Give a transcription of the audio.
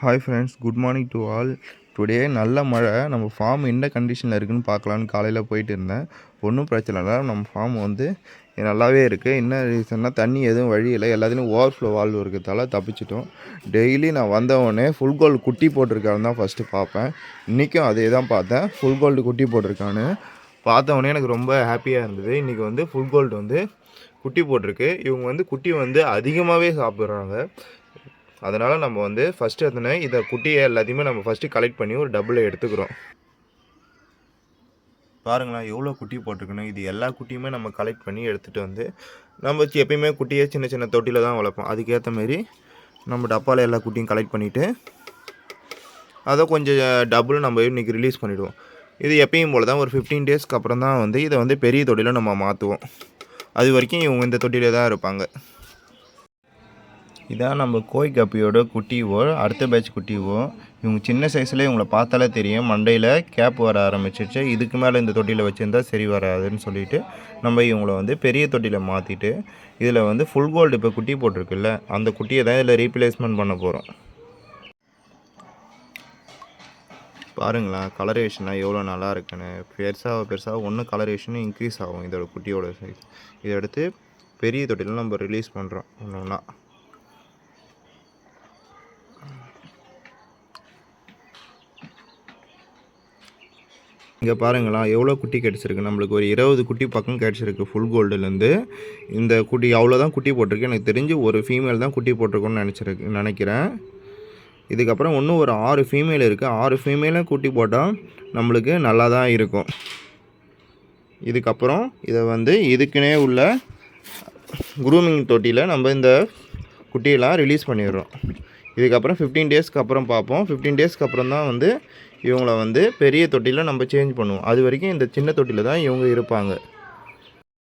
Hi friends, good morning to all. Today நல்ல மழை. நம்ம ஃபார்ம் என்ன கண்டிஷனில் இருக்குதுன்னு பார்க்கலான்னு காலையில் போயிட்டு இருந்தேன். ஒன்றும் பிரச்சனை இல்லை, நம்ம ஃபார்ம் வந்து நல்லாவே இருக்குது. என்ன ரீசன்னா தண்ணி எதுவும் வழி இல்லை, எல்லாத்துலேயும் ஓவர்ஃப்ளோ வால்வ் இருக்கிறதால தப்பிச்சிட்டோம். டெய்லி நான் வந்தவொடனே ஃபுல் கோல்டு குட்டி போட்டிருக்கான்னு தான் ஃபஸ்ட்டு பார்ப்பேன். இன்றைக்கும் அதே தான் பார்த்தேன், ஃபுல் கோல்டு குட்டி போட்டிருக்கான்னு. பார்த்தவொடனே எனக்கு ரொம்ப ஹாப்பியாக இருந்தது. இன்றைக்கி வந்து ஃபுல் கோல்டு வந்து குட்டி போட்டிருக்கு. இவங்க வந்து குட்டி வந்து அதிகமாகவே சாப்பிட்றாங்க. அதனால் நம்ம வந்து ஃபஸ்ட்டு எடுத்தோன்னே இதை குட்டியை எல்லாத்தையுமே நம்ம ஃபஸ்ட்டு கலெக்ட் பண்ணி ஒரு டபுளில் எடுத்துக்கிறோம். பாருங்களேன் எவ்வளோ குட்டி போட்டிருக்கணும். இது எல்லா குட்டியுமே நம்ம கலெக்ட் பண்ணி எடுத்துகிட்டு வந்து நம்ம எப்பயுமே குட்டியை சின்ன சின்ன தொட்டியில் தான் வளர்ப்போம். அதுக்கேற்ற மாரி நம்ம டப்பாவில் எல்லா குட்டியும் கலெக்ட் பண்ணிவிட்டு அதை கொஞ்சம் டபுள் நம்ம இன்றைக்கி ரிலீஸ் பண்ணிவிடுவோம். இது எப்பயும் போல் தான் ஒரு 15 டேஸ்க்கு அப்புறம் தான் வந்து இதை வந்து பெரிய தொட்டியில் நம்ம மாற்றுவோம். அது வரைக்கும் இவங்க இந்த தொட்டியில் தான் இருப்பாங்க. இதான் நம்ம கோய் கப்பியோட குட்டிவோ, அடுத்த பேட்ச் குட்டிவோ. இவங்க சின்ன சைஸில் இவங்களை பார்த்தாலே தெரியும், மண்டையில் கேப் வர ஆரம்பிச்சிருச்சு. இதுக்கு மேலே இந்த தொட்டியில் வச்சுருந்தா சரி வராதுன்னு சொல்லிவிட்டு நம்ம இவங்கள வந்து பெரிய தொட்டியில் மாற்றிட்டு இதில் வந்து ஃபுல் கோல்டு இப்போ குட்டி போட்டிருக்குல்ல, அந்த குட்டியை தான் இதில் ரீப்ளேஸ்மெண்ட் பண்ண போகிறோம். பாருங்களேன் கலரேஷனாக எவ்வளோ நல்லா இருக்குன்னு. பெருசாக ஒன்று கலரேஷனும் இன்க்ரீஸ் ஆகும் இதோட குட்டியோட சைஸ். இதை எடுத்து பெரிய தொட்டியில் நம்ம ரிலீஸ் பண்ணுறோம் ஒன்று ஒன்றா. இங்கே பாருங்களா எவ்வளோ குட்டி கிடச்சிருக்கு. நம்மளுக்கு ஒரு 20 குட்டி பக்கம் கிடச்சிருக்கு ஃபுல் கோல்டுலேருந்து. இந்த குட்டி அவ்வளோதான் குட்டி போட்டிருக்கு. எனக்கு தெரிஞ்சு ஒரு ஃபீமேல் தான் குட்டி போட்டிருக்கோன்னு நினைக்கிறேன். இதுக்கப்புறம் இன்னும் ஒரு 6 ஃபீமேல் இருக்குது. 6 ஃபீமேலும் குட்டி போட்டால் நம்மளுக்கு நல்லா தான் இருக்கும். இதுக்கப்புறம் இதை வந்து இதுக்குன்னே உள்ள குரூமிங் தொட்டியில் நம்ம இந்த குட்டியெல்லாம் ரிலீஸ் பண்ணிடுறோம். இதுக்கப்புறம் 15 டேஸ்க்கு அப்புறம் பார்ப்போம். 15 டேஸ்க்கு அப்புறம் தான் வந்து இவங்கள வந்து பெரிய தொட்டியில் நம்ம சேஞ்ச் பண்ணுவோம். அது வரைக்கும் இந்த சின்ன தொட்டியில் தான் இவங்க இருப்பாங்க.